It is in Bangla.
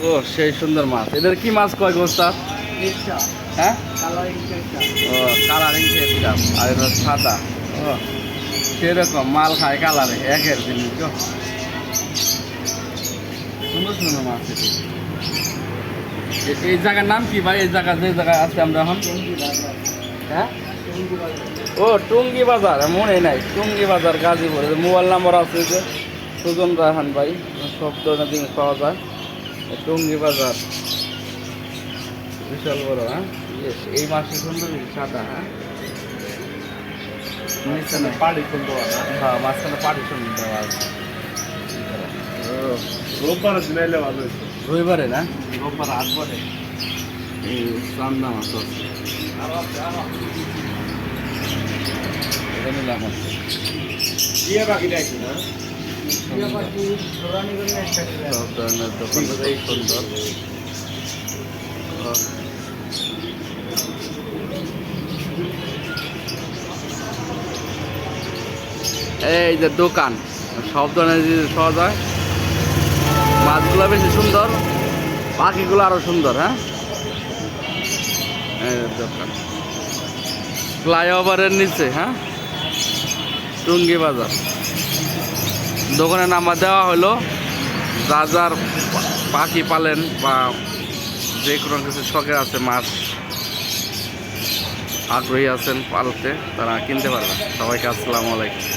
ও সেই সুন্দর মাছ। এদের কি মাছ কয় গোস্তা? হ্যাঁ, ও কালারিং ফেসকাপ, আর এটা সাদা। ও সেরকম মাল খায় কালারে, একের জিনিস গো। সুন্দর সুন্দর মাছ এটি। এই জায়গার নাম কি ভাই? এই জায়গা যে জায়গায় আছে আমরা এখন? হ্যাঁ, ও টুঙ্গি বাজার, মনে নাই। টুঙ্গি বাজার, গাজীপুর। মোবাইল নাম্বার আছে যে সুজন রায়হান ভাই, সব ধরনের জিনিস পাওয়া যায়। টুঙ্গি বাজার বিশাল বড়। হ্যাঁ, এই মাছটা সুন্দর, সাদা। হ্যাঁ, পাড়ি সুন্দর। হ্যাঁ, মাঝখানে পাটি সুন্দর দেওয়া আছে। রোববার দিন এলে ভালো হইতো। রবিবারে না? রোববার হাট বটে। এই চান্দা মাছ আছে। এটা নিলাম আছে। বিয়ে পাখিটা একটু না। সব ধরনের দোকানটা এই সুন্দর। এই যে দোকান, সব ধরনের জিনিস পাওয়া যায়। মাছগুলো বেশি সুন্দর, পাখিগুলো আরো সুন্দর। হ্যাঁ, এই যে দোকান ফ্লাইওভারের নিচে। হ্যাঁ, টুঙ্গি বাজার। দোকানের নাম্বার দেওয়া হলো। যার পাখি পালেন বা যে কোনো কিছু শখে আছে, মাছ আগ্রহী আছেন পালতে, তারা কিনতে পারবেন। সবাইকে আসসালামু আলাইকুম।